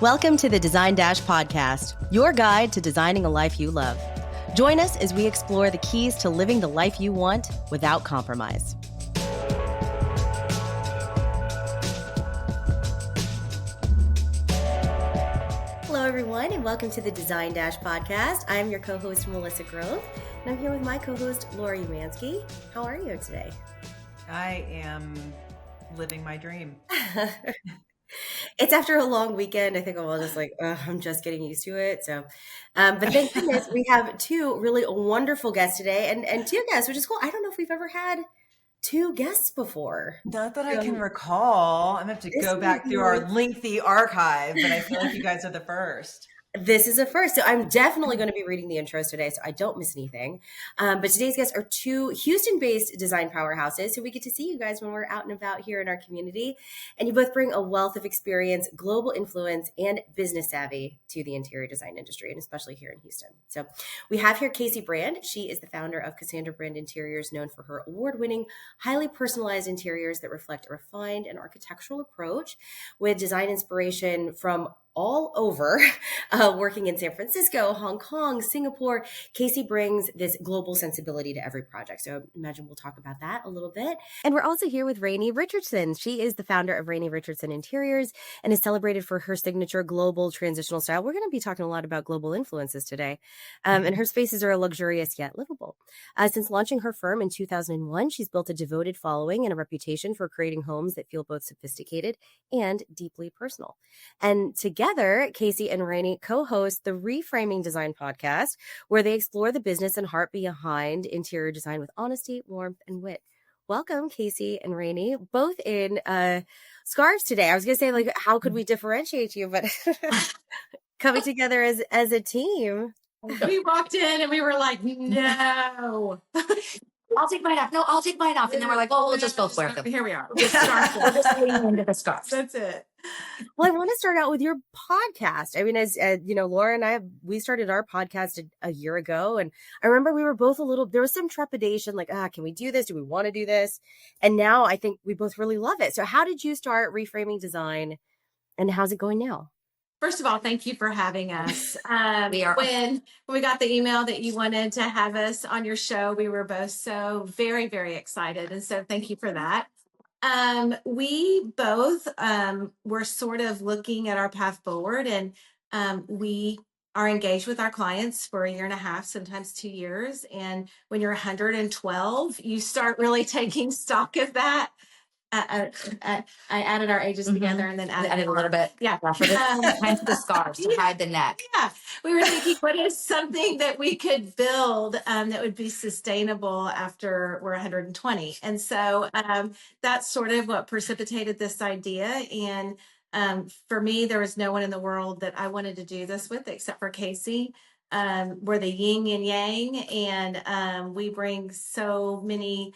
Welcome to the Design Dash podcast, your guide to designing a life you love. Join us as we explore the keys to living the life you want without compromise. Hello, everyone, and welcome to the Design Dash podcast. I'm your co-host, Melissa Grove, and I'm here with my co-host, Lori Umansky. How are you today? I am living my dream. It's after a long weekend. I think I'm all just like, I'm just getting used to it. So, but thank goodness we have two really wonderful guests today and two guests, which is cool. I don't know if we've ever had two guests before. Not that I can recall. I'm going to have to go back through our lengthy archive, but I feel like you guys are the first. This is a first. So I'm definitely going to be reading the intros today so I don't miss anything. But today's guests are two Houston-based design powerhouses. So we get to see you guys when we're out and about here in our community. And you both bring a wealth of experience, global influence, and business savvy to the interior design industry, and especially here in Houston. So we have here Casey Brand. She is the founder of Cassandra Brand Interiors, known for her award-winning, highly personalized interiors that reflect a refined and architectural approach with design inspiration from all over, working in San Francisco, Hong Kong, Singapore. Casey brings this global sensibility to every project. So I imagine we'll talk about that a little bit. And we're also here with Rainey Richardson. She is the founder of Rainey Richardson Interiors and is celebrated for her signature global transitional style. We're going to be talking a lot about global influences today. And her spaces are luxurious yet livable. Since launching her firm in 2001, she's built a devoted following and a reputation for creating homes that feel both sophisticated and deeply personal. And together, Casey and Rainey co-host the Reframing Design podcast, where they explore the business and heart behind interior design with honesty, warmth, and wit. Welcome, Casey and Rainey, both in scarves today. I was going to say, like, how could we differentiate you? But coming together as a team. We walked in and we were like, no. I'll take mine off. No, I'll take mine off. And then we're like, well, we'll just both wear them. Here we are. We'll just lean into the scarves. That's it. Well, I want to start out with your podcast. I mean, as you know, Laura and I, we started our podcast a year ago. And I remember we were both there was some trepidation, like, can we do this? Do we want to do this? And now I think we both really love it. So how did you start Reframing Design and how's it going now? First of all, thank you for having us. When we got the email that you wanted to have us on your show, we were both so very, very excited. And so thank you for that. We both were sort of looking at our path forward, and we are engaged with our clients for a year and a half, sometimes 2 years. And when you're 112, you start really taking stock of that. I added our ages together and then added a little bit. Yeah. Hence the scarves to hide the neck. Yeah. We were thinking, what is something that we could build that would be sustainable after we're 120? And so that's sort of what precipitated this idea. And for me, there was no one in the world that I wanted to do this with except for Casey. We're the yin and yang, and we bring so many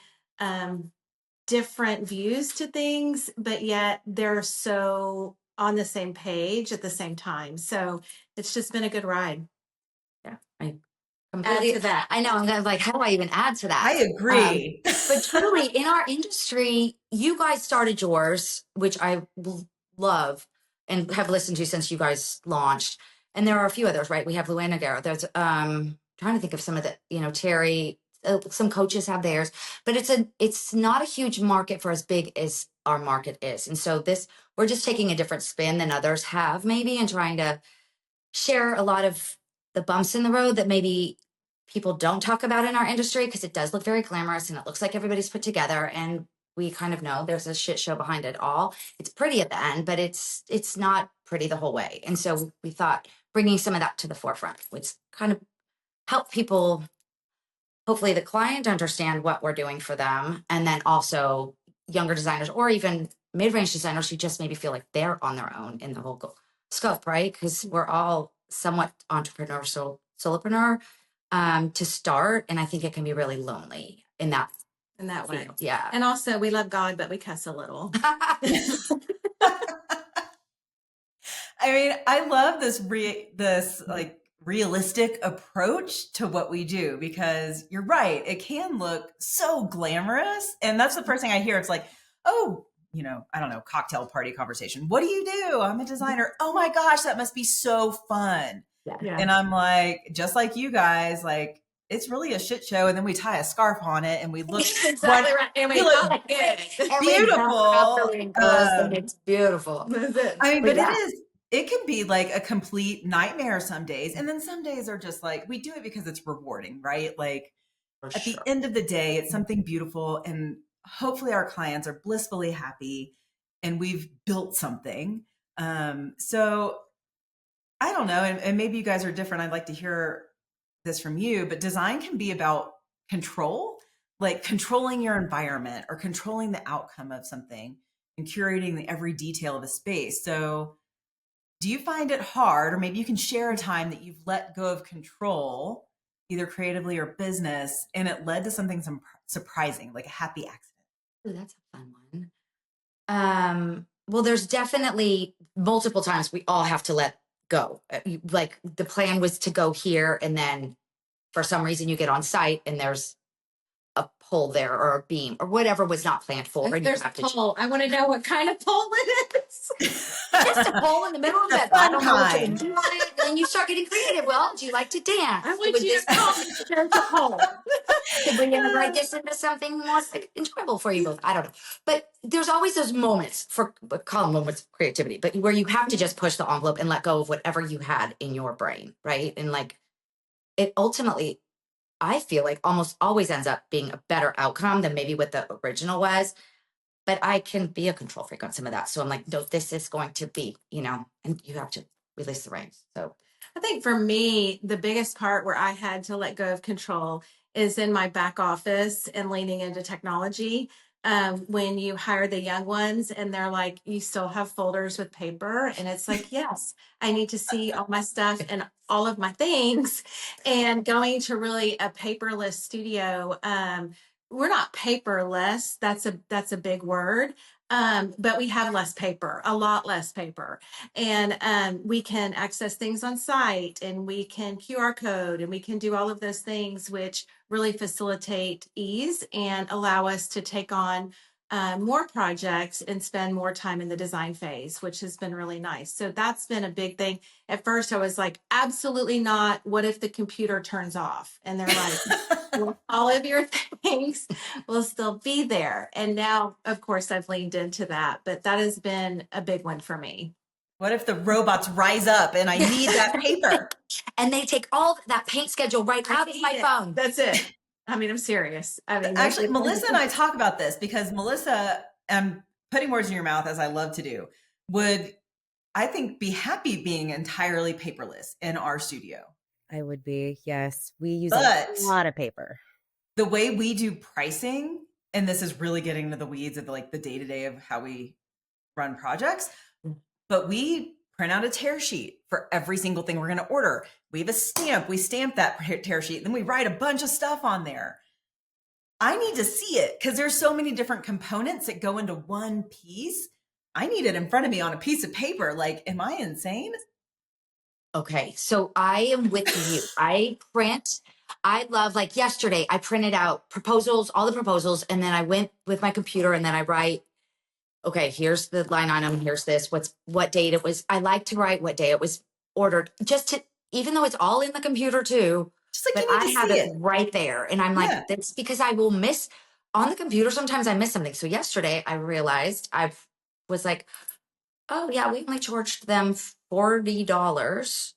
different views to things, but yet they're so on the same page at the same time. So it's just been a good ride. Yeah, I completely add to that. I know. I'm like, how do I even add to that? I agree. But truly, in our industry, you guys started yours, which I love and have listened to since you guys launched. And there are a few others, right? We have Luana Guerra. There's trying to think of some of the, Terry. Some coaches have theirs, but it's not a huge market for as big as our market is. And so we're just taking a different spin than others have maybe, and trying to share a lot of the bumps in the road that maybe people don't talk about in our industry, because it does look very glamorous and it looks like everybody's put together. And we kind of know there's a shit show behind it all. It's pretty at the end, but it's not pretty the whole way. And so we thought bringing some of that to the forefront would kind of help people, hopefully the client, understand what we're doing for them. And then also younger designers or even mid-range designers who just maybe feel like they're on their own in the whole scope, right? Because we're all somewhat entrepreneur, solopreneur to start. And I think it can be really lonely in that way. Yeah. And also we love God, but we cuss a little. I mean, I love this like realistic approach to what we do, because you're right. It can look so glamorous. And that's the first thing I hear. It's like, oh, I don't know, cocktail party conversation. What do you do? I'm a designer. Oh my gosh, that must be so fun. Yeah. And I'm like, just like you guys, like, it's really a shit show. And then we tie a scarf on it and we look Exactly right. And we look look good. beautiful. And it's beautiful. That's it. I mean, But but yeah. it can be like a complete nightmare some days. And then some days are just like, we do it because it's rewarding, right? Like For at sure. the end of the day, it's something beautiful. And hopefully our clients are blissfully happy and we've built something. So I don't know. And maybe you guys are different. I'd like to hear this from you, but design can be about control, like controlling your environment or controlling the outcome of something and curating every detail of a space. So do you find it hard, or maybe you can share a time that you've let go of control, either creatively or business, and it led to something surprising, like a happy accident? Ooh, that's a fun one. Well, there's definitely multiple times we all have to let go. Like the plan was to go here, and then for some reason you get on site and there's a pole there or a beam or whatever was not planned for. And There's you have a to pole. I want to know what kind of pole it is. just a pole in the middle of The it. I fun don't know what to kind. do on it. And you start getting creative. Well, do you like to dance? I want Would you this to tell me there's a pole. could we integrate this into something more enjoyable for you both? I don't know. But there's always those moments call them moments of creativity, but where you have to just push the envelope and let go of whatever you had in your brain, right? And like it ultimately, I feel like almost always ends up being a better outcome than maybe what the original was. But I can be a control freak on some of that. So I'm like, no, this is going to be, and you have to release the reins. So I think for me, the biggest part where I had to let go of control is in my back office and leaning into technology. When you hire the young ones and they're like, you still have folders with paper. And it's like, yes, I need to see all my stuff and all of my things. And going to really a paperless studio. We're not paperless. That's a big word. But we have less paper, a lot less paper. And we can access things on site and we can QR code and we can do all of those things, which really facilitate ease and allow us to take on more projects and spend more time in the design phase, which has been really nice. So that's been a big thing. At first, I was like, absolutely not. What if the computer turns off? And they're like, well, all of your things will still be there. And now, of course, I've leaned into that, but that has been a big one for me. What if the robots rise up and I need that paper? and they take all that paint schedule right out of my phone. That's it. I mean, I'm serious. I mean, Actually, Melissa and I talk about this because Melissa, I'm putting words in your mouth as I love to do, would, I think, be happy being entirely paperless in our studio. I would be, yes. We use But a lot of paper. the way we do pricing, and this is really getting into the weeds of like the day-to-day of how we run projects, but we print out a tear sheet for every single thing we're going to order. We have a stamp. We stamp that tear sheet. Then we write a bunch of stuff on there. I need to see it because there's so many different components that go into one piece. I need it in front of me on a piece of paper. Like, am I insane? Okay, so I am with you. I love, like yesterday, I printed out proposals, all the proposals, and then I went with my computer and then I write, okay, here's the line item, here's this, what date it was. I like to write what day it was ordered, just to, even though it's all in the computer too, Just like but you need I to have see it right there. And I'm like, Yeah. that's because I will miss on the computer. Sometimes I miss something. So yesterday I realized I was like, oh yeah, we only charged them $40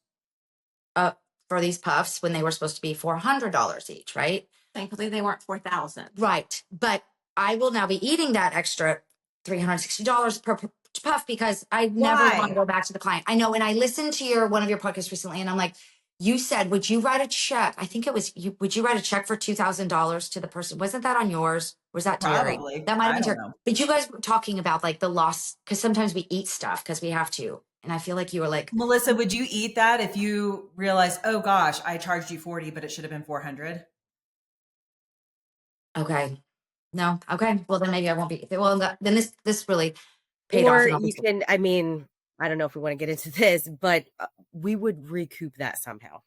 for these puffs when they were supposed to be $400 each, right? thankfully they weren't 4,000. Right. But I will now be eating that extra $360 per puff because I never Why? want to go back to the client. I know. And I listened to one of your podcasts recently and I'm like, you said, would you write a check? I think it was you. Would you write a check for $2,000 to the person? Wasn't that on yours? Was that Terry? Probably. That might have I been don't Terry. know. But you guys were talking about like the loss because sometimes we eat stuff because we have to. And I feel like you were like, Melissa, would you eat that if you realized, oh gosh, I charged you 40, but it should have been 400? okay, no, okay. Well, then maybe I won't be. Well, then this really paid off. Or And you can, I mean, I don't know if we want to get into this, but we would recoup that somehow.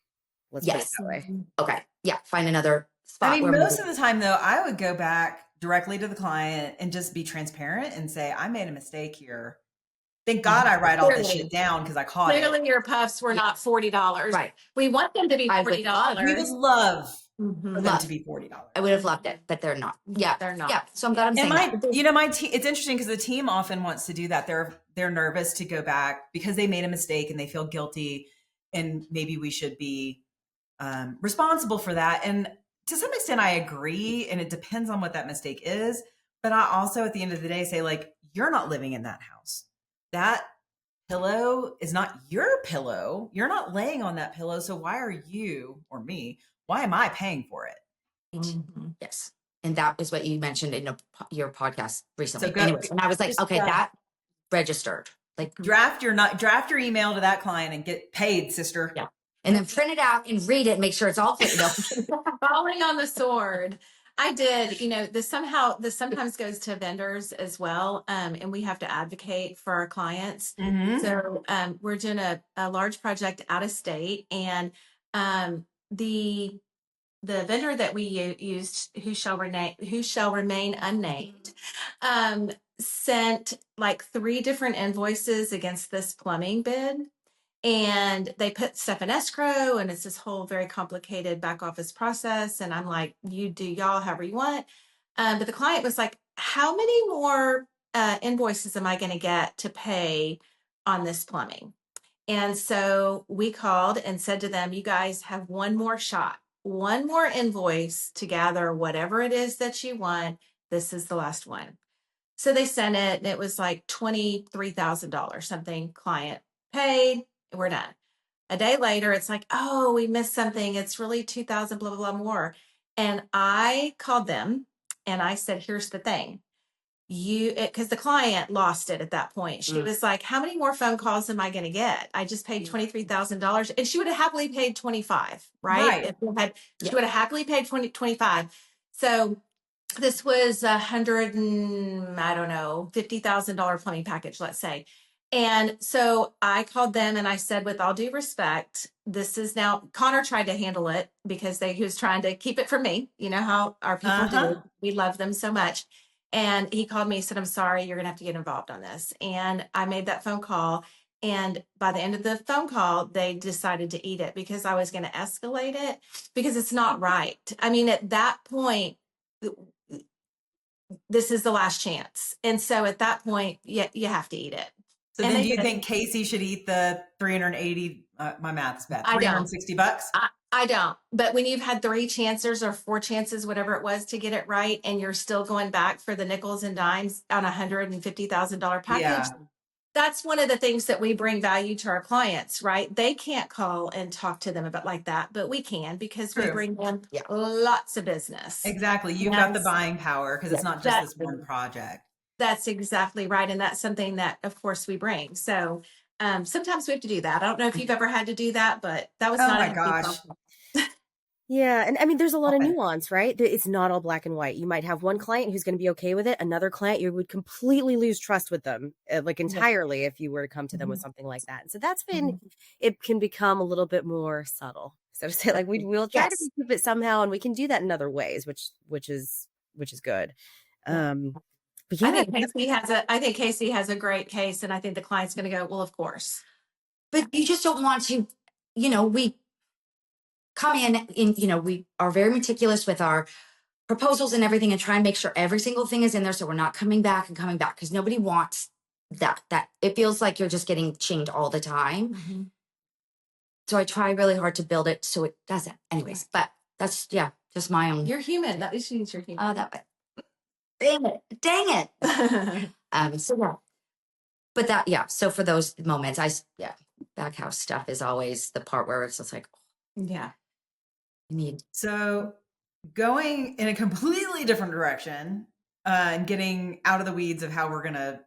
Let's put it yes. that way. Okay. Yeah. Find another spot. I mean, where most of the time though, I would go back directly to the client and just be transparent and say, I made a mistake here. Thank God I write all this shit down because I caught it. Clearly your puffs were not $40. Right. We want them to be $40. We would love Mhm. for them to be $40. I would have loved it, but they're not. Yeah, They're not. Yeah, so I'm glad I'm saying And that. my team, it's interesting because the team often wants to do that. They're nervous to go back because they made a mistake and they feel guilty, and maybe we should be responsible for that. And to some extent, I agree, and it depends on what that mistake is. But I also, at the end of the day, say, like, you're not living in that house. That pillow is not your pillow. You're not laying on that pillow. So why are you, or me, why am I paying for it? Mhm. Yes. And that is what you mentioned in your podcast recently. So Anyways, and I was like, just, okay, that registered. Like, draft your email to that client and get paid, sister. Yeah. And then print it out and read it and make sure it's all clear. Falling on the sword. I did, this sometimes goes to vendors as well. And we have to advocate for our clients. Mhm. So we're doing a large project out of state, and the vendor that we used, who shall remain unnamed, sent like 3 different invoices against this plumbing bid. And they put stuff in escrow, and it's this whole very complicated back office process. And I'm like, you do y'all however you want. But the client was like, how many more invoices am I going to get to pay on this plumbing? And so we called and said to them, you guys have one more shot, one more invoice to gather whatever it is that you want. This is the last one. So they sent it, and it was like $23,000 something. Client paid, and we're done. A day later, it's like, oh, we missed something. It's really 2,000, blah, blah, blah more. And I called them and I said, here's the thing. Because the client lost it at that point. She was like, how many more phone calls am I going to get? I just paid $23,000, and she would have happily paid 25, right? She would have happily paid 25. So this was $50,000 plumbing package, let's say. And so I called them and I said, with all due respect, this is now, Connor tried to handle it because he was trying to keep it from me. You know how our people do. We love them so much. And he called me and said, I'm sorry, you're going to have to get involved on this. And I made that phone call. And by the end of the phone call, they decided to eat it because I was going to escalate it, because it's not right. I mean, at that point, this is the last chance. And so at that point, you have to eat it. So And then do you think Casey should eat the 380, my math is bad, $360? I don't. But when you've had 3 chances or 4 chances, whatever it was, to get it right, and you're still going back for the nickels and dimes on $150,000 package, that's one of the things that we bring value to our clients, right? They can't call and talk to them about like that, but we can, because we bring them lots of business. Exactly. You've got the buying power because it's not just this one project. That's exactly right. And that's something that, of course, we bring. So sometimes we have to do that. I don't know if you've ever had to do that, but that was not. Oh my gosh. Yeah. And I mean, there's a lot of nuance, right? It's not all black and white. You might have one client who's going to be okay with it. Another client, you would completely lose trust with them, like entirely, if you were to come to them with something like that. And so that's been, it can become a little bit more subtle. So to say, like, we'll try to keep it somehow, and we can do that in other ways, which is good. But yeah, I think Casey has a great case, and I think the client's going to go, well, of course. But you just don't want to, we come in, we are very meticulous with our proposals and everything, and try and make sure every single thing is in there, so we're not coming back, because nobody wants that it feels like you're just getting chinged all the time. So I try really hard to build it so it doesn't. Anyways, but that's just my own. You're human. That is your human. Oh, that way. Dang it. So but that, so for those moments, back house stuff is always the part where it's just like, you need. So going in a completely different direction and getting out of the weeds of how we're going to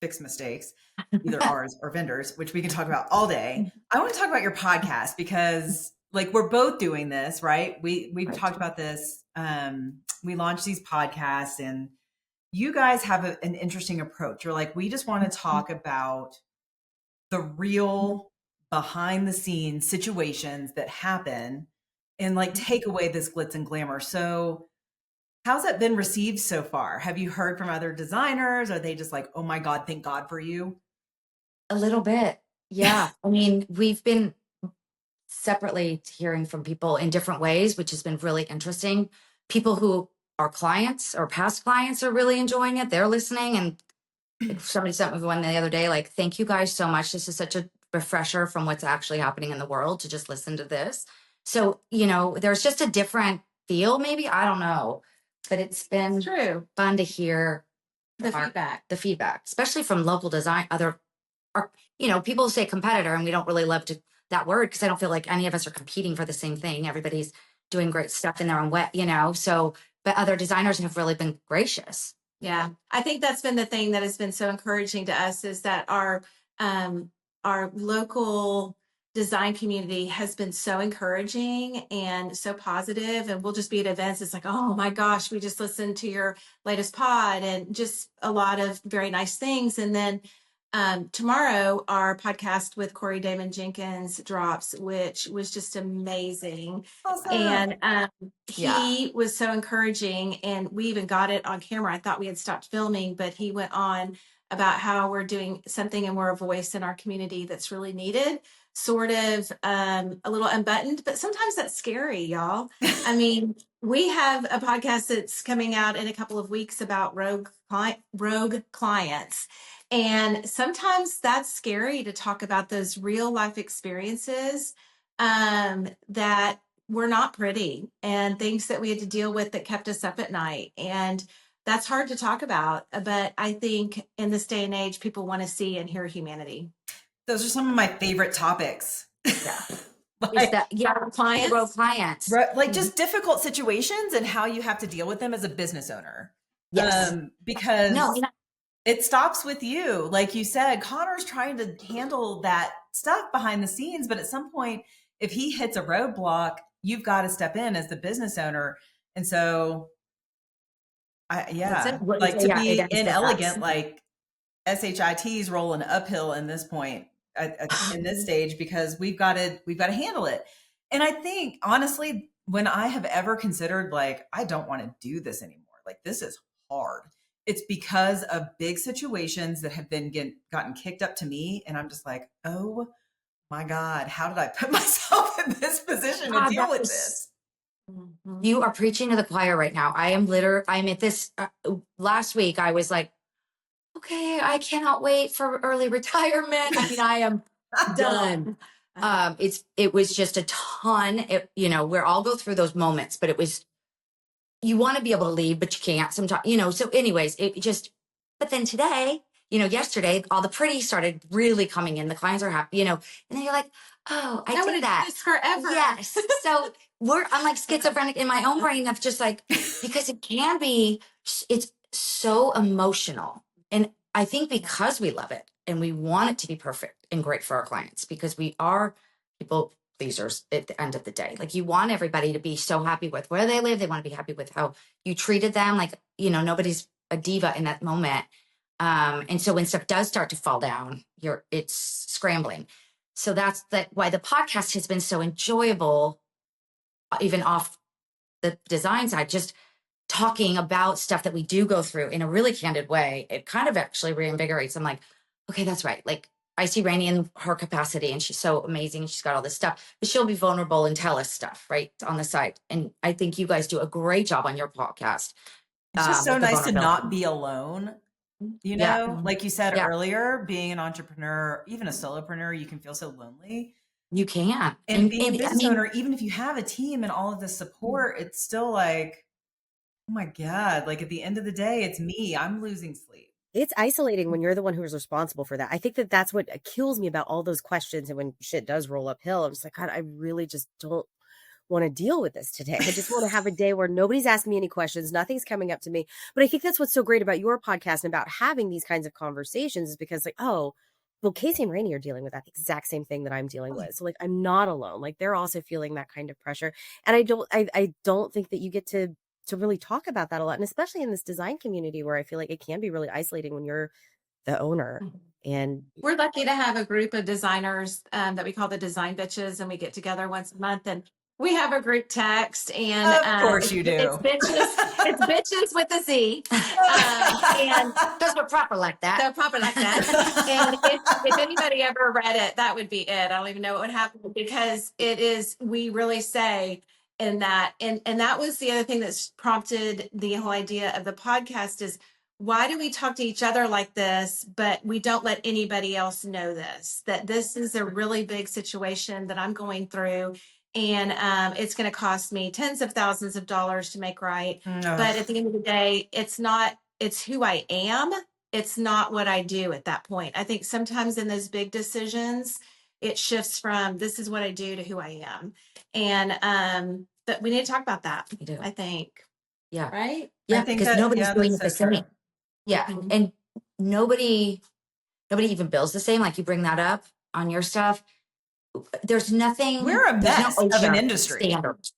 fix mistakes, either ours or vendors, which we can talk about all day. I want to talk about your podcast because, like, we're both doing this, right? We've talked about this. We launched these podcasts, and you guys have an interesting approach. You're like, we just want to talk about the real behind the scenes situations that happen and, like, take away this glitz and glamour. So How's that been received so far? Have you heard from other designers? Are they just like, oh my God, thank God for you? A little bit. Yeah. I mean, we've been separately hearing from people in different ways, which has been really interesting. People who are clients or past clients are really enjoying it. They're listening. And like somebody sent me one the other day, like, thank you guys so much. This is such a refresher from what's actually happening in the world to just listen to this. So, there's just a different feel, maybe. I don't know. But it's been True. fun to hear The feedback, especially from local design, people say competitor, and we don't really love that word because I don't feel like any of us are competing for the same thing. Everybody's doing great stuff in their own way, so, but other designers have really been gracious. Yeah, I think that's been the thing that has been so encouraging to us is that our local design community has been so encouraging and so positive, and we'll just be at events. It's like, oh my gosh, we just listened to your latest pod, and just a lot of very nice things. And then tomorrow, our podcast with Corey Damon Jenkins drops, which was just amazing. Awesome. And he was so encouraging, and we even got it on camera. I thought we had stopped filming, but he went on about how we're doing something and we're a voice in our community that's really needed, sort of a little unbuttoned, but sometimes that's scary, y'all. I mean, we have a podcast that's coming out in a couple of weeks about rogue clients. And sometimes that's scary to talk about those real life experiences that were not pretty, and things that we had to deal with that kept us up at night. And that's hard to talk about. But I think in this day and age, people want to see and hear humanity. Those are some of my favorite topics. Yeah. Clients. Like just difficult situations and how you have to deal with them as a business owner. Yes. Because it stops with you. Like you said, Connor's trying to handle that stuff behind the scenes, but at some point, if he hits a roadblock, you've got to step in as the business owner. And so, like to be inelegant, like SHIT's rolling uphill in this point, in this stage, because we've got to handle it. And I think honestly, when I have ever considered like, I don't want to do this anymore, like this is hard, it's because of big situations that have been gotten kicked up to me. And I'm just like, oh my God, how did I put myself in this position to deal with this? You are preaching to the choir right now. I'm at this, last week I was like, okay, I cannot wait for early retirement. I mean, I am done. It was just a ton. We all go through those moments, but you want to be able to leave, but you can't sometimes, so anyways, but then today, yesterday, all the pretty started really coming in. The clients are happy, and then you're like, oh, I did that forever. Yes. So I'm like schizophrenic in my own brain of just like, because it's so emotional. And I think because we love it and we want it to be perfect and great for our clients, because we are people pleasers at the end of the day. Like you want everybody to be so happy with where they live. They want to be happy with how you treated them. Like, nobody's a diva in that moment. And so when stuff does start to fall down, it's scrambling. So that's why the podcast has been so enjoyable, even off the design side, just talking about stuff that we do go through in a really candid way. It kind of actually reinvigorates. I'm like, okay, that's right. Like I see Rainey in her capacity and she's so amazing. She's got all this stuff, but she'll be vulnerable and tell us stuff right on the side. And I think you guys do a great job on your podcast. It's just so nice to not be alone. Like you said earlier, being an entrepreneur, even a solopreneur, you can feel so lonely. You can. And being a business owner, even if you have a team and all of this support, it's still like, oh my God, like at the end of the day, it's me. I'm losing sleep. It's isolating when you're the one who's responsible for that. I think that's what kills me about all those questions. And when shit does roll uphill, I'm just like, God, I really just don't want to deal with this today. I just want to have a day where nobody's asking me any questions. Nothing's coming up to me. But I think that's what's so great about your podcast and about having these kinds of conversations is because like, oh, well, Casey and Rainey are dealing with that exact same thing that I'm dealing with. So like, I'm not alone. Like they're also feeling that kind of pressure. And I don't think that you get to really talk about that a lot. And especially in this design community where I feel like it can be really isolating when you're the owner. And we're lucky to have a group of designers that we call the Design Bitches, and we get together once a month. And We have a group text, and Of course you do. It's bitches. It's bitches with a Z, and Because we're proper like that. they're proper like that. And if anybody ever read it, that would be it. I don't even know what would happen, because it is. We really say in that, and that was the other thing that's prompted the whole idea of the podcast is, why do we talk to each other like this, but we don't let anybody else know this, that this is a really big situation that I'm going through. And it's going to cost me tens of thousands of dollars to make right. No. But at the end of the day, it's who I am. It's not what I do at that point. I think sometimes in those big decisions, it shifts from this is what I do to who I am. And but we need to talk about that. We do. I think. Yeah. Right? Yeah, think because that- nobody's yeah, doing it that's the so true. same. Yeah. Mhm. And nobody even bills the same. Like you bring that up on your stuff. There's nothing. We're a there's no mess of an OSHA industry. standards.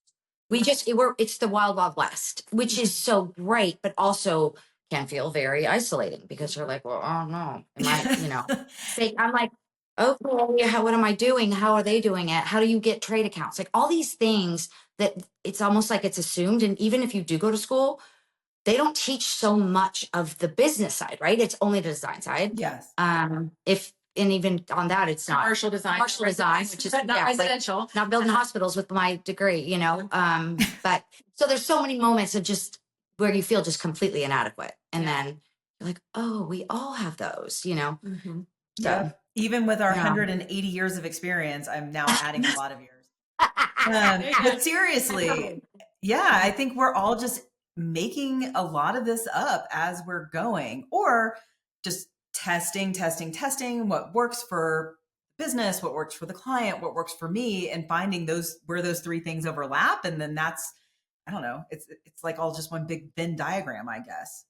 It's the wild, wild west, which is so great, but also can feel very isolating because you're like, well, oh no, am I, I'm like, okay, what am I doing? How are they doing it? How do you get trade accounts? Like all these things that it's almost like it's assumed. And even if you do go to school, they don't teach so much of the business side, right? It's only the design side. Yes. And even on that, it's not Commercial design, which is not like, residential. not building hospitals with my degree, but so there's so many moments of just where you feel just completely inadequate. And then you're like, oh, we all have those, Mm-hmm. So Yep. Even with our Yeah. 180 years of experience, I'm now adding a lot of years. But seriously, yeah, I think we're all just making a lot of this up as we're going, or just testing what works for business, what works for the client, what works for me, and finding where those three things overlap. And then that's, I don't know, it's like all just one big Venn diagram, I guess.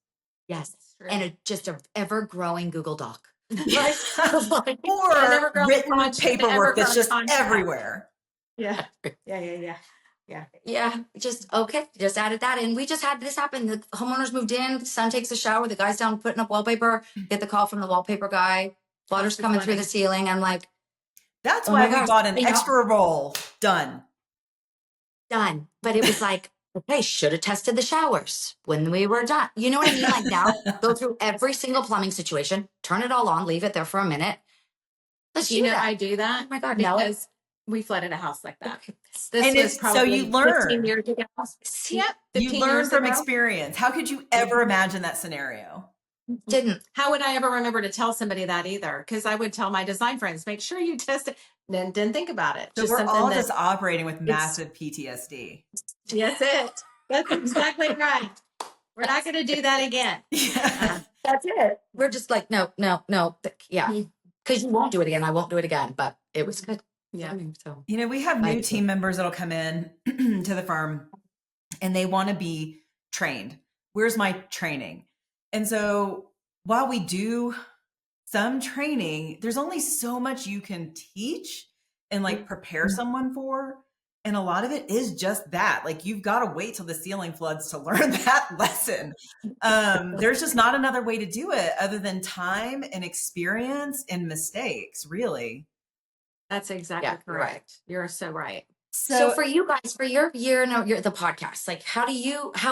yes, True. and just an ever growing Google Doc, right? Like, Or written contract, the paperwork that's ever-growing just contract. everywhere. Yeah. just okay. Just added that in. We just had this happen. The homeowners moved in. The son takes a shower. The guy's down putting up wallpaper. Get the call from the wallpaper guy. Water's coming through the ceiling. I'm like, That's Oh why my we gosh, bought an you know? extra roll. Done. done. But it was like, okay, should have tested the showers when we were done. You know what I mean? Like now, go through every single plumbing situation, turn it all on, leave it there for a minute. Let's do that. I do that. Oh my God, no. Because we flooded a house like that. And This was probably you learn. 15 years ago. Yep. You 15 learn years from ago. experience. How could you ever imagine that scenario? Didn't. How would I ever remember to tell somebody that either? Because I would tell my design friends, make sure you test it. Then didn't think about it. So Just we're something all that- just operating with massive PTSD. That's it. That's exactly right. We're not going to do that again. Yeah. That's it. We're just like, no. Yeah. Because you won't do it again. I won't do it again. But it was good. Yeah. So We have new team members that'll come in to the firm and they want to be trained. Where's my training? And so while we do some training, there's only so much you can teach and like prepare someone for. And a lot of it is just that. Like you've got to wait till the ceiling floods to learn that lesson. There's just not another way to do it other than time and experience and mistakes, really. That's exactly Yeah, you're right. correct. You're so right. So for you guys, for your year, the podcast, like how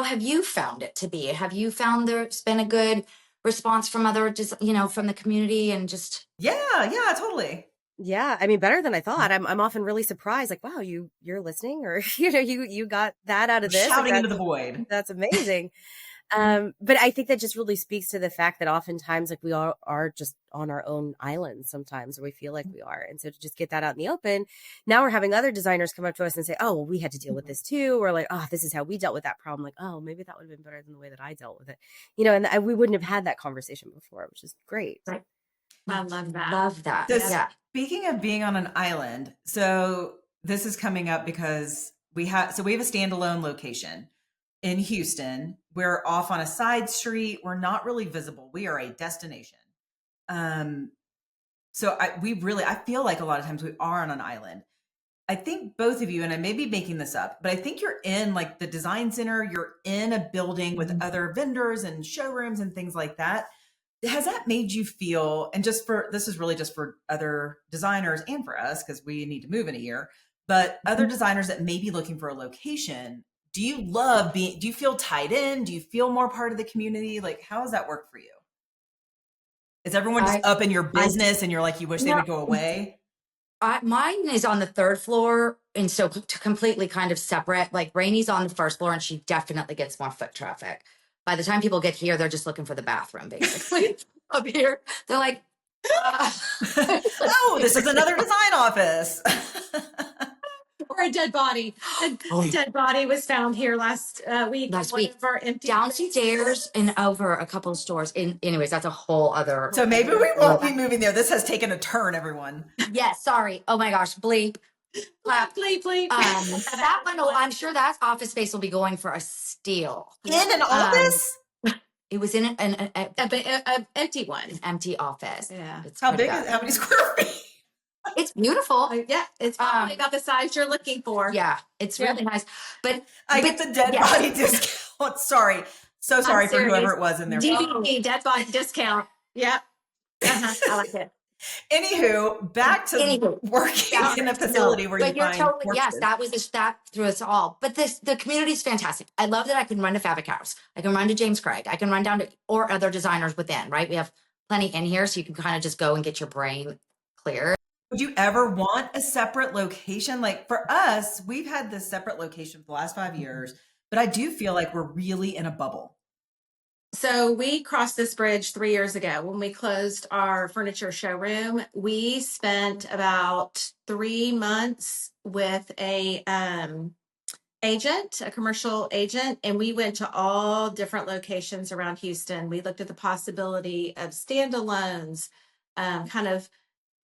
have you found it to be? Have you found there's been a good response from from the community and just? Yeah, totally. Yeah, I mean, better than I thought. I'm often really surprised, like, wow, you're listening, or you got that out of this. Shouting like, into the void. That's amazing. But I think that just really speaks to the fact that oftentimes, like, we all are just on our own island sometimes, or we feel like we are. And so to just get that out in the open, now we're having other designers come up to us and say, oh, well, we had to deal with this too. Or like, oh, this is how we dealt with that problem. Like, oh, maybe that would have been better than the way that I dealt with it. And we wouldn't have had that conversation before, which is great. Right. I love that. Love that. So Yeah. Speaking of being on an island, so this is coming up because we have a standalone location in Houston. We're off on a side street. We're not really visible. We are a destination. So I feel like a lot of times we are on an island. I think both of you, and I may be making this up, but I think you're in like the design center, you're in a building with other vendors and showrooms and things like that. Has that made you feel, and this is really just for other designers and for us, because we need to move in a year, but other designers that may be looking for a location, do you feel tied in? Do you feel more part of the community? Like, how does that work for you? Is everyone just up in your business and you're like, you wish they would go away? Mine is on the 3rd floor, and so completely kind of separate. Like Rainey's on the 1st floor, and she definitely gets more foot traffic. By the time people get here, they're just looking for the bathroom, basically. Up here, they're like, oh, this is another design office. Or a dead body. A dead body was found here last week. Last week. Of our empty Downstairs and over a couple of stores. Anyways, that's a whole other. So maybe we won't be moving there. This has taken a turn, everyone. Yes, sorry. Oh my gosh, bleep. Bleep, bleep. That one, I'm sure that office space will be going for a steal. In an office? It was in an empty one. an empty office. Yeah. It's How big is how many square feet? It's beautiful. Yeah, it's probably about the size you're looking for. Yeah, it's really nice. But I get the dead body discount. Sorry. So sorry for whoever it was in there. DVD, dead body discount. Yep. I like it. Anywho, back to working in a facility where you find totally, yes, that was that through us all. But the community is fantastic. I love that I can run to Fabric House. I can run to James Craig. I can run down to or other designers within, right? We have plenty in here, so you can kind of just go and get your brain clear. Would you ever want a separate location? Like for us, we've had this separate location for the last 5 years, but I do feel like we're really in a bubble. So we crossed this bridge 3 years ago when we closed our furniture showroom. We spent about 3 months with a commercial agent, and we went to all different locations around Houston. We looked at the possibility of standalones, kind of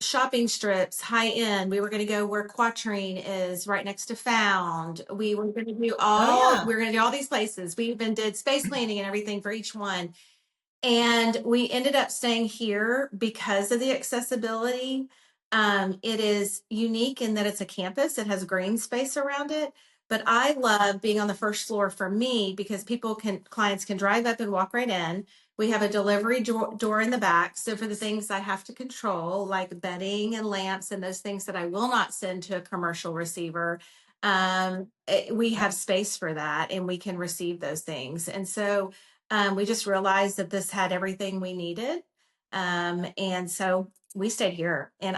shopping strips, high end. We were going to go where Quatrain is, right next to Found. We were going to do we were going to do all these places. We even did space landing and everything for each one. And we ended up staying here because of the accessibility. It is unique in that it's a campus. It has green space around it. But I love being on the 1st floor for me because clients can drive up and walk right in. We have a delivery door in the back. So for the things I have to control, like bedding and lamps and those things that I will not send to a commercial receiver, we have space for that and we can receive those things. And so we just realized that this had everything we needed. And so we stayed here. And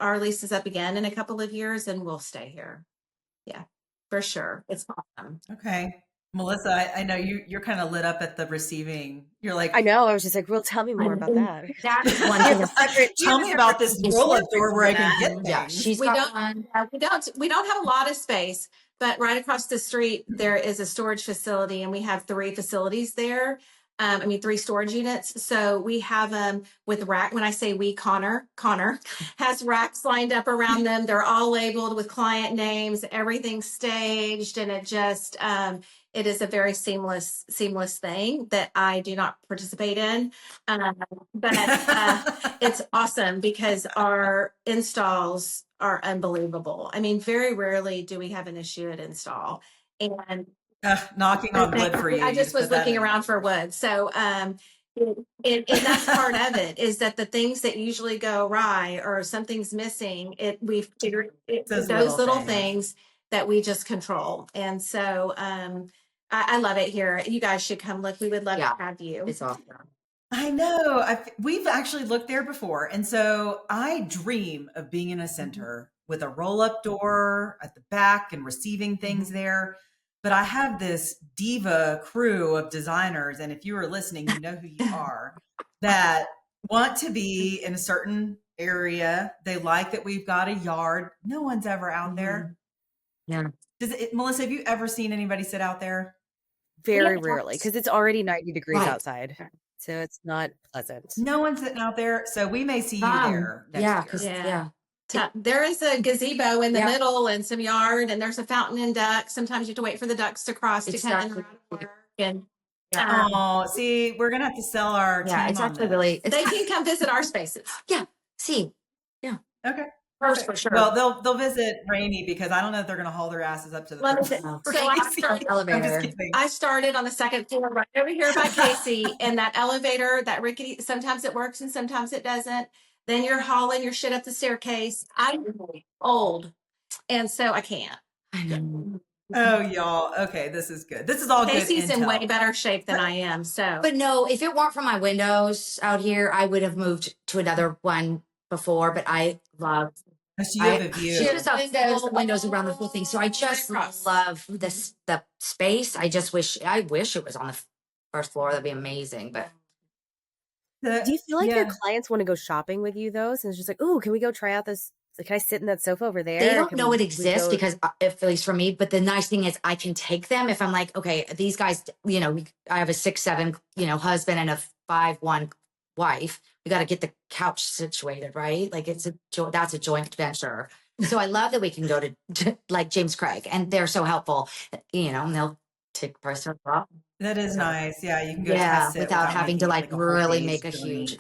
our lease is up again in a couple of years and we'll stay here. Yeah, for sure. It's awesome. Okay. Melissa, I know you're kind of lit up at the receiving. You're like, I know. I was just like, well, tell me more about that. That's one thing. Tell me about this roll-up door where I can get things. Yeah, we don't have a lot of space, but right across the street there is a storage facility, and we have 3 facilities there. 3 storage units. So we have them with rack. When I say we, Connor has racks lined up around them. They're all labeled with client names, everything's staged, and it just it is a very seamless thing that I do not participate in. But it's awesome because our installs are unbelievable. I mean, very rarely do we have an issue at install. And knocking on wood for you. I just was looking around for wood. So and that's part of it, is that the things that usually go awry or something's missing, we've figured those little things that we just control. And so I love it here. You guys should come look. We would love to have you. It's awesome. I know. We've actually looked there before. And so I dream of being in a center with a roll-up door at the back and receiving things there. But I have this diva crew of designers, and if you are listening, you know who you are, that want to be in a certain area. They like that we've got a yard. No one's ever out there. Yeah. Melissa, have you ever seen anybody sit out there? Very rarely, because it's already 90 degrees outside. So it's not pleasant. No one's sitting out there. So we may see you there next year. There is a gazebo in the middle and some yard, and there's a fountain and ducks. Sometimes you have to wait for the ducks to cross to come in and work. And see, we're gonna have to sell our time it's on actually this. really. They can come visit our spaces. Okay. First, for sure. Well, they'll visit Rainey because I don't know if they're going to haul their asses up to the first floor. I started on the 2nd floor right over here by Casey, and that elevator, that rickety, sometimes it works and sometimes it doesn't. Then you're hauling your shit up the staircase. I'm old. And so I can't. I know. Oh, y'all. Okay, this is good. This is all Casey's good in way intel. better shape than I am. So, But no, if it weren't for my windows out here, I would have moved to another one before. But I love. So you have a She view. just up there's the windows around the whole thing. So I just love this the space. I wish it was on the first floor. That'd be amazing. But Do you feel like your Yeah. clients want to go shopping with you though? So it's just like, oh, can we go try out this? Like, can I sit in that sofa over there? they don't Can know we it exists go- because, if, at least for me. But the nice thing is, I can take them if I'm like, okay, these guys. I have a 6'7", husband and a 5'1" wife. We got to get the couch situated, right? Like that's a joint venture. So I love that we can go to like James Craig, and they're so helpful. And they'll take price off. That is nice. Yeah, you can go Yeah, test it without having to making it like a whole really day's make a journey. huge.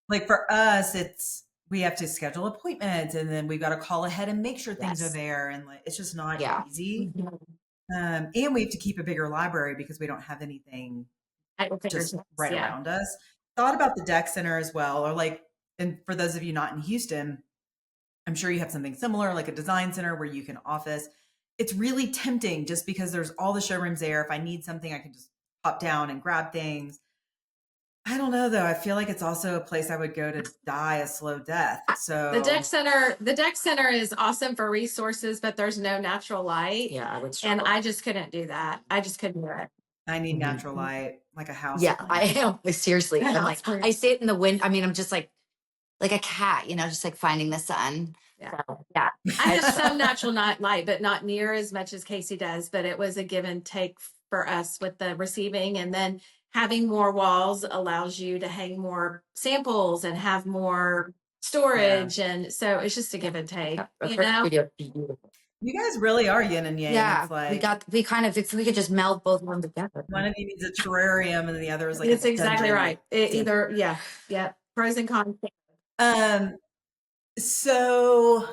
Like for us, we have to schedule appointments and then we've got to call ahead and make sure things are Yes. there. And like, it's just not Yeah. easy. And we have to keep a bigger library because we don't have anything just right around us. Thought about the deck center as well, or like, and for those of you not in Houston, I'm sure you have something similar, like a design center where you can office. It's really tempting just because there's all the showrooms there. If I need something, I can just pop down and grab things. I don't know though. I feel like it's also a place I would go to die a slow death. So the deck center is awesome for resources, but there's no natural light. Yeah, I would And struggle. I just couldn't do that. I just couldn't do it. I need natural light, like a house. Yeah, plant. I am. Seriously. I'm like, House I sit in the wind. I mean, I'm just like a cat, just like finding the sun. Yeah. So, yeah. I have some natural light, but not near as much as Casey does. But it was a give and take for us with the receiving. And then having more walls allows you to hang more samples and have more storage. And so it's just a give and take. Video is beautiful. You guys really are yin and yang. Yeah, It's like if we could just meld both of them together. one of you needs a terrarium and the other is like It's a exactly dungeon. right. Yeah. Pros and cons. So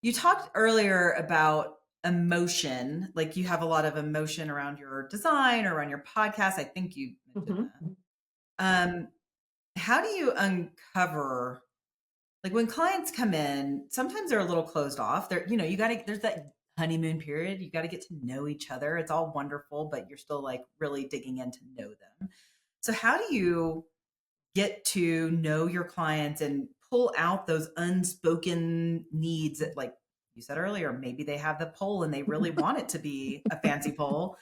you talked earlier about emotion, like you have a lot of emotion around your design or around your podcast. I think you mentioned that. How do you uncover, like when clients come in, sometimes they're a little closed off. There's that honeymoon period. You got to get to know each other. It's all wonderful, but you're still like really digging in to know them. So how do you get to know your clients and pull out those unspoken needs that, like you said earlier, maybe they have the pole and they really want it to be a fancy pole.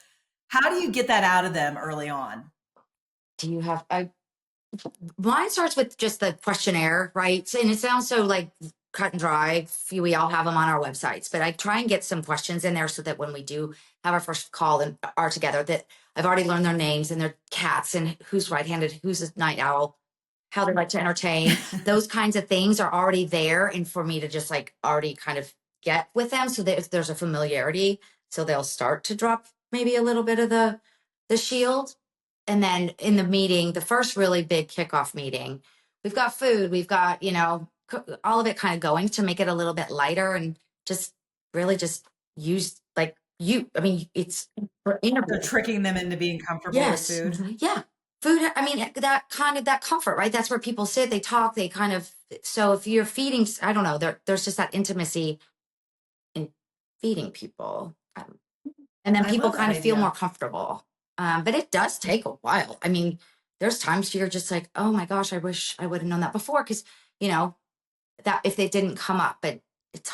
How do you get that out of them early on? Do you have mine starts with just the questionnaire, right? And it sounds so like cut and dry. We all have them on our websites, but I try and get some questions in there so that when we do have our first call and are together, that I've already learned their names and their cats and who's right-handed, who's a night owl, how they like to entertain. Those kinds of things are already there. And for me to just like already kind of get with them so that there's a familiarity. So they'll start to drop maybe a little bit of the shield. And then in the meeting, the first really big kickoff meeting, we've got food, we've got, all of it kind of going to make it a little bit lighter and just really just use it's They're tricking them into being comfortable with food. Yeah. Food, I mean, that comfort, right? That's where people sit, they talk, they kind of, so if you're feeding, I don't know, there's just that intimacy in feeding people. And then people kind of feel more comfortable. But it does take a while. I mean, there's times you're just like, oh my gosh, I wish I would have known that before. Cause that if they didn't come up, but it's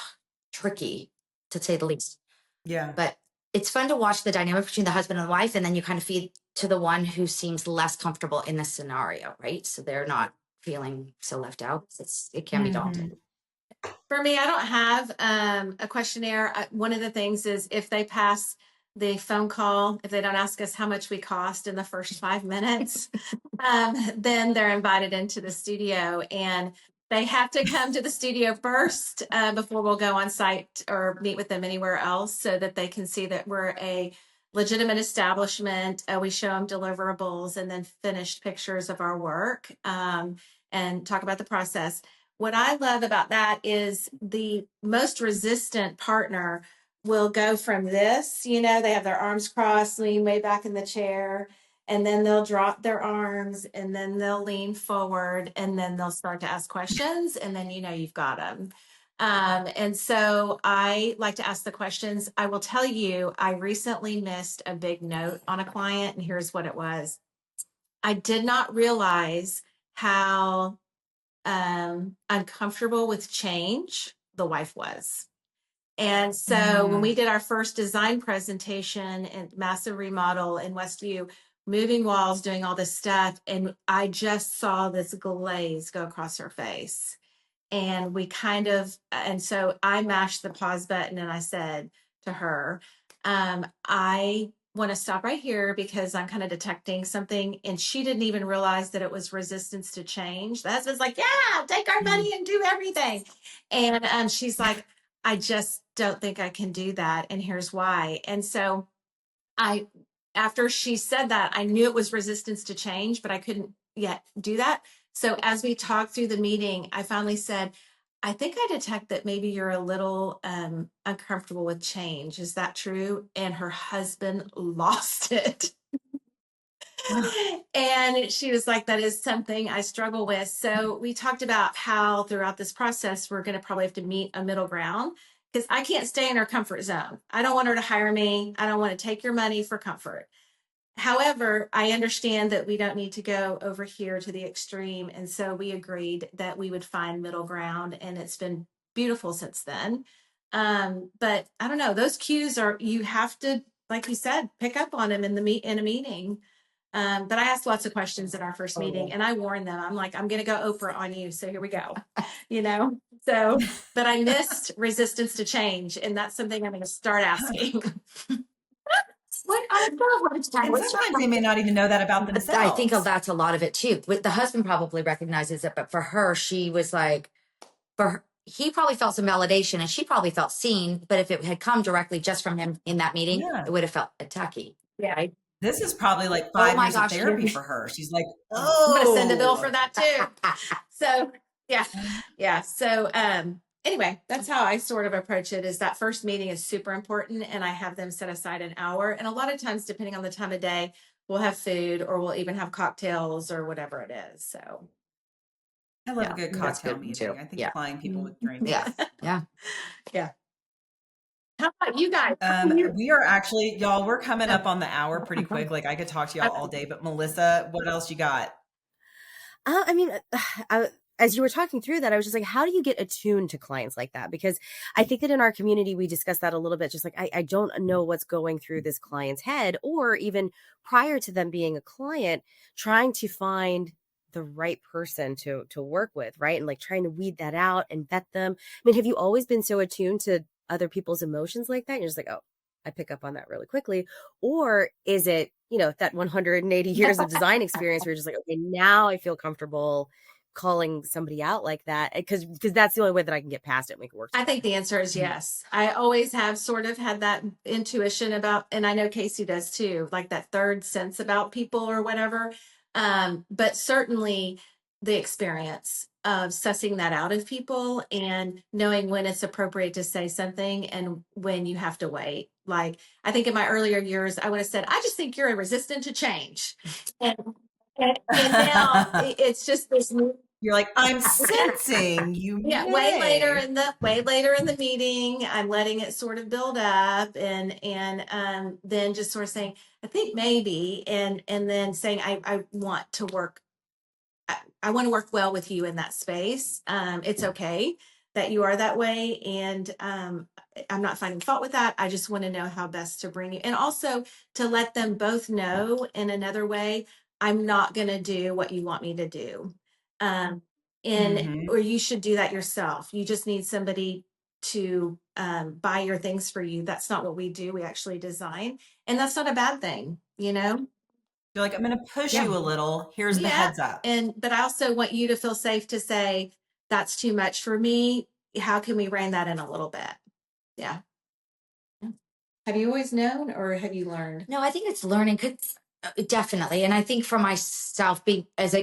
tricky to say the least. Yeah. But it's fun to watch the dynamic between the husband and the wife. And then you kind of feed to the one who seems less comfortable in the scenario, right? So they're not feeling so left out. It can be daunting. For me, I don't have a questionnaire. One of the things is if they pass the phone call, if they don't ask us how much we cost in the first 5 minutes, then they're invited into the studio and they have to come to the studio first before we'll go on site or meet with them anywhere else so that they can see that we're a legitimate establishment. We show them deliverables and then finished pictures of our work and talk about the process. What I love about that is the most resistant partner will go from this, they have their arms crossed, lean way back in the chair, and then they'll drop their arms and then they'll lean forward and then they'll start to ask questions and then you've got them. And so I like to ask the questions. I will tell you, I recently missed a big note on a client, and here's what it was. I did not realize how uncomfortable with change the wife was. And so when we did our first design presentation and massive remodel in Westview, moving walls, doing all this stuff, and I just saw this glaze go across her face. And we kind of, and so I mashed the pause button and I said to her, I want to stop right here because I'm kind of detecting something. And she didn't even realize that it was resistance to change. The husband's like, yeah, take our money and do everything. And she's like, I just don't think I can do that. And here's why. And so I, after she said that, I knew it was resistance to change, but I couldn't yet do that. So as we talked through the meeting, I finally said, I think I detect that maybe you're a little uncomfortable with change. Is that true? And her husband lost it. And she was like, that is something I struggle with. So we talked about how throughout this process, we're going to probably have to meet a middle ground because I can't stay in her comfort zone. I don't want her to hire me. I don't want to take your money for comfort. However, I understand that we don't need to go over here to the extreme. And so we agreed that we would find middle ground, and it's been beautiful since then. But I don't know, those cues are, you have to, like you said, pick up on them in a meeting. But I asked lots of questions in our first meeting, and I warned them. I'm like, I'm going to go Oprah on you. So here we go, you know? So, but I missed resistance to change. And that's something I'm going to start asking. And sometimes they may not even know that about themselves. I think that's a lot of it too. The husband probably recognizes it, but for her, she was like, he probably felt some validation and she probably felt seen. But if it had come directly just from him in that meeting, it would have felt attacky. Yeah. Right? This is probably like 5 years of therapy for her. She's like, oh, I'm going to send a bill for that too. So yeah. So anyway, that's how I sort of approach it. Is that first meeting is super important, and I have them set aside an hour. And a lot of times, depending on the time of day, we'll have food or we'll even have cocktails or whatever it is. So I love a good cocktail meeting. Too. I think flying people with drinks. Yeah. How about you guys? We are actually, y'all, we're coming up on the hour pretty quick. Like I could talk to y'all all day, but Melissa, what else you got? I mean, as you were talking through that, I was just like, how do you get attuned to clients like that? Because I think that in our community, we discussed that a little bit. Just like, I don't know what's going through this client's head, or even prior to them being a client, trying to find the right person to work with, right? And like trying to weed that out and vet them. I mean, have you always been so attuned to other people's emotions like that? And you're just like, oh, I pick up on that really quickly. Or is it, that 180 years of design experience where you're just like, okay, now I feel comfortable calling somebody out like that, because that's the only way that I can get past it and make it work. I think the answer is yes. I always have sort of had that intuition about, and I know Casey does too, like that third sense about people or whatever. But certainly the experience of sussing that out of people and knowing when it's appropriate to say something and when you have to wait. Like, I think in my earlier years, I would have said, I just think you're resistant to change. And now it's just this new. You're like, I'm sensing you. Yeah, way later in the meeting, I'm letting it sort of build up, and then just sort of saying, I think maybe, and then saying, I want to work. I want to work well with you in that space. It's okay that you are that way, and I'm not finding fault with that. I just want to know how best to bring you, and also to let them both know in another way, I'm not going to do what you want me to do. Or you should do that yourself. You just need somebody to buy your things for you. That's not what we do. We actually design, and that's not a bad thing, You're like, I'm going to push you a little. Here's the heads up. But I also want you to feel safe to say, that's too much for me. How can we rein that in a little bit? Yeah. Have you always known, or have you learned? No, I think it's learning. Definitely. And I think for myself, being as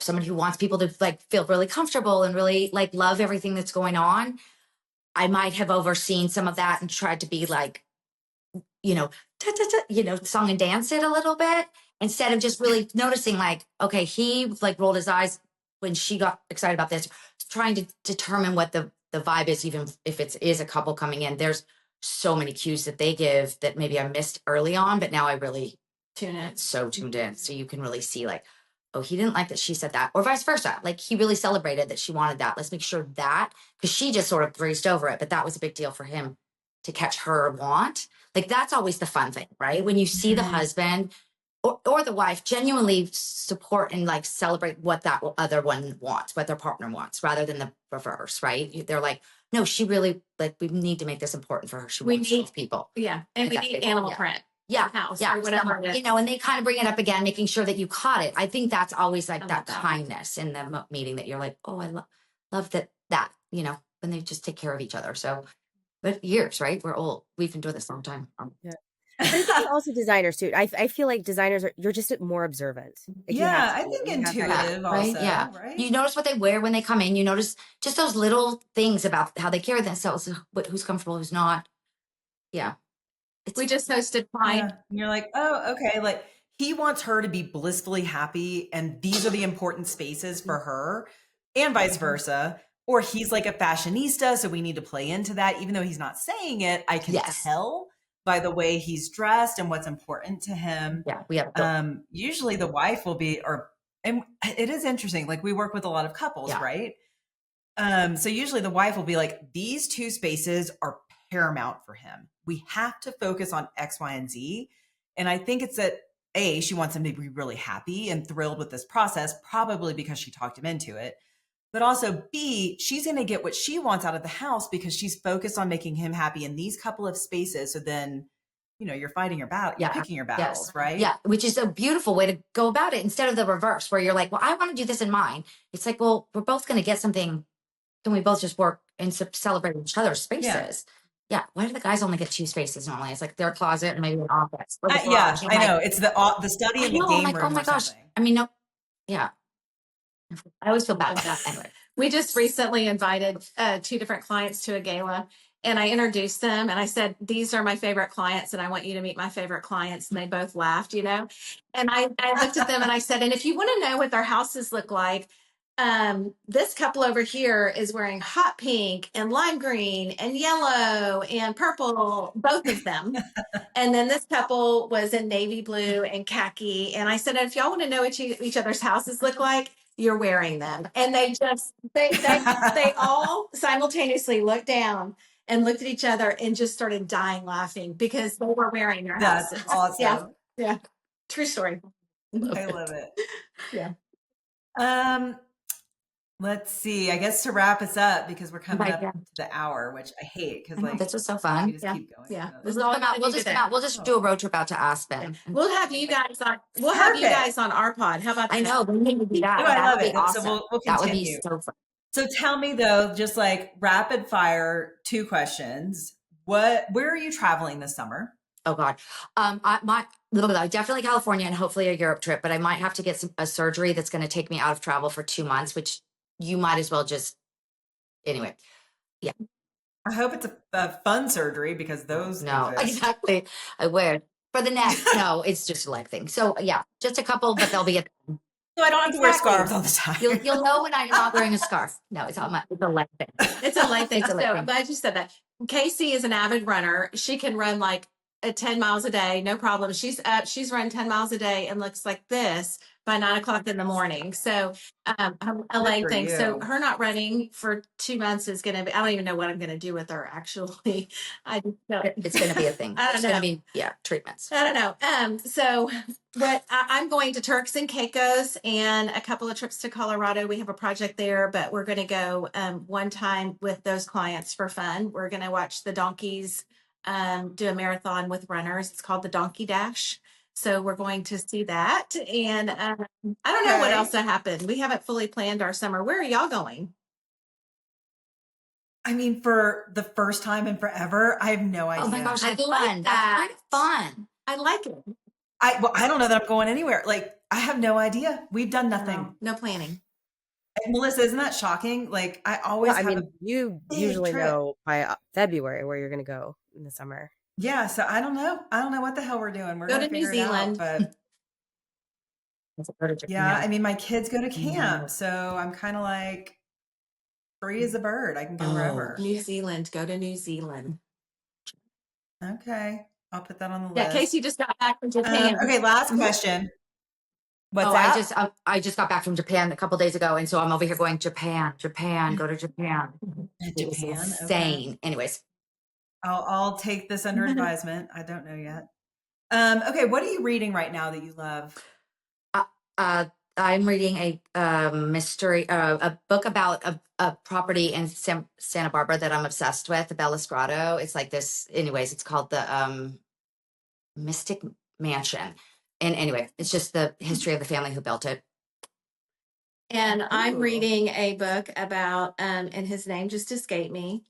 someone who wants people to like feel really comfortable and really like love everything that's going on, I might have overseen some of that and tried to be like, song and dance it a little bit instead of just really noticing like, okay, he like rolled his eyes when she got excited about this, trying to determine what the the vibe is, even if it is a couple coming in, there's so many cues that they give that maybe I missed early on, but now I really so tuned in. So you can really see like, oh, he didn't like that she said that, or vice versa. Like he really celebrated that she wanted that. Let's make sure that, because she just sort of breezed over it, but that was a big deal for him to catch her want. Like that's always the fun thing, right? When you see the husband or the wife genuinely support and like celebrate what that other one wants, what their partner wants, rather than the reverse, right? They're like, no, she really, like, we need to make this important for her. She wants these people. Yeah. And we need animal print. House or whatever. You know, and they kind of bring it up again, making sure that you caught it. I think that's always like that kindness in the meeting that you're like, oh, I love that, you know, when they just take care of each other. So, but years, right? We're old. We've been doing this a long time. Yeah. But I think it's also designers too. I feel like designers you're just more observant. Like I think intuitive also, right? You notice what they wear when they come in. You notice just those little things about how they carry themselves, who's comfortable, who's not. Yeah. We just hosted Pride. And you're like, oh, okay. Like he wants her to be blissfully happy, and these are the important spaces for her, and vice versa. Or he's like a fashionista, so we need to play into that. Even though he's not saying it, I can tell by the way he's dressed and what's important to him. Yeah, we have. Usually the wife will be, and it is interesting. Like we work with a lot of couples, right? So usually the wife will be like, these two spaces are paramount for him. We have to focus on X, Y, and Z. And I think it's that A, she wants him to be really happy and thrilled with this process, probably because she talked him into it. But also B, she's going to get what she wants out of the house because she's focused on making him happy in these couple of spaces. So then, you know, you're fighting your battle, you're picking your battles, right? Yeah, which is a beautiful way to go about it, instead of the reverse where you're like, well, I want to do this in mine. It's like, well, we're both going to get something. Can we both just work and celebrate each other's spaces? Yeah. Why do the guys only get two spaces normally? It's like their closet and maybe an office. I know. It's the study and the game room. Oh my gosh. I mean, no. Yeah. I always feel bad about that. Anyway. We just recently invited 2 different clients to a gala, and I introduced them and I said, these are my favorite clients and I want you to meet my favorite clients. And they both laughed, you know, and I looked at them and I said, and if you want to know what their houses look like, this couple over here is wearing hot pink and lime green and yellow and purple, both of them. And then this couple was in navy blue and khaki. And I said, if y'all want to know what each other's houses look like, you're wearing them. And they all simultaneously looked down and looked at each other and just started dying laughing because they were wearing their houses. That's awesome. Yeah. True story. I love it. Yeah. Let's see. I guess to wrap us up, because we're coming up to the hour, which I hate because like this was so fun. We just keep going. Yeah. We'll just come out. We'll just do a road trip out to Aspen. We'll have you guys on. We'll have you guys on our pod. How about that? I know. We need to do that. I love it. Awesome. So we'll that would continue. be so fun. So tell me though, just like rapid fire, 2 questions. Where are you traveling this summer? Oh God. Definitely California and hopefully a Europe trip, but I might have to get a surgery that's going to take me out of travel for 2 months, which you might as well just, anyway. Yeah. I hope it's a fun surgery because those. No, exactly. I wear for the neck. No, it's just a leg thing. So yeah, just a couple, but they'll be so I don't have to wear scarves all the time. You'll know when I'm not wearing a scarf. No, it's a leg thing. It's a leg thing. So I'm glad you said that. Casey is an avid runner. She can run like 10 miles a day, no problem. She's run 10 miles a day and looks like this by 9 o'clock in the morning. So a leg thing. So her not running for 2 months is going to be, I don't even know what I'm going to do with her. Actually, I just know it's going to be a thing. I don't know. It's going to be, treatments. I don't know. So what I'm going to Turks and Caicos and a couple of trips to Colorado. We have a project there, but we're going to go one time with those clients for fun. We're going to watch the donkeys do a marathon with runners. It's called the Donkey Dash. So we're going to see that. And I don't know what else happened. We haven't fully planned our summer. Where are y'all going? I mean, for the first time in forever, I have no idea. Oh my gosh, that's like fun. That's fun. I like it. I don't know that I'm going anywhere. Like, I have no idea. We've done nothing. No planning. And Melissa, isn't that shocking? Like, I always you usually know by February where you're going to go in the summer. Yeah, so I don't know. I don't know what the hell we're doing. We're go going to New Zealand. But yeah, I mean, my kids go to camp, so I'm kind of like, free as a bird. I can go wherever. New Zealand. Go to New Zealand. Okay. I'll put that on the Yeah, list. Casey just got back from Japan. Okay, last question. What's Oh, that? I just got back from Japan a couple days ago, and so I'm over here going Japan, go to Japan. It was Japan, insane. okay. Anyways, I'll take this under advisement. I don't know yet. Okay, what are you reading right now that you love? I'm reading a mystery, a book about a property in Santa Barbara that I'm obsessed with, the Bellas Grotto. It's like this. Anyways, it's called the Mystic Mansion. And anyway, it's just the history of the family who built it. And I'm Ooh. reading a book about, and his name just escaped me,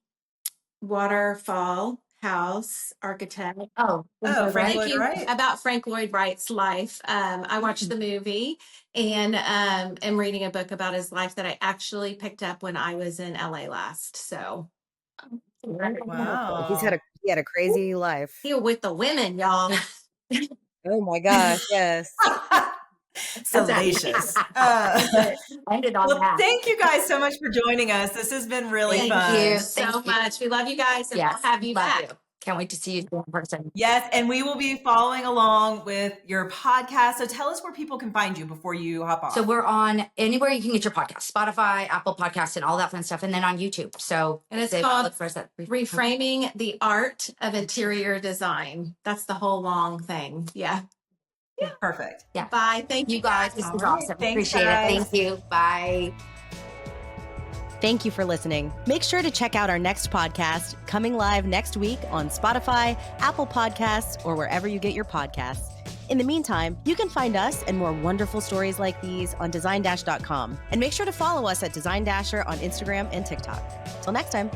Waterfall House Architect. Frank Thank Lloyd you. Wright. About Frank Lloyd Wright's life. I watched the movie and am reading a book about his life that I actually picked up when I was in LA last. So Wow. He had a crazy life. deal with the women, y'all. Oh my gosh, yes. Salacious. Ended on Well, that. thank you guys so much for joining us. This has been really Thank fun. you. So much. We love you guys and we'll have you back. Can't wait to see you in person. Yes, and we will be following along with your podcast. So tell us where people can find you before you hop off. So we're on anywhere you can get your podcast, Spotify, Apple Podcasts, and all that fun stuff, and then on YouTube. So And it's they called look for us at Reframing the Art of Interior Design. That's the whole long thing. Yeah. Perfect. Yeah. Bye. Thank you guys. This All is right. awesome. Thanks, Appreciate guys. it. Thank you. Bye. Thank you for listening. Make sure to check out our next podcast, coming live next week on Spotify, Apple Podcasts, or wherever you get your podcasts. In the meantime, you can find us and more wonderful stories like these on design-.com. And make sure to follow us at Design Dasher on Instagram and TikTok. Till next time.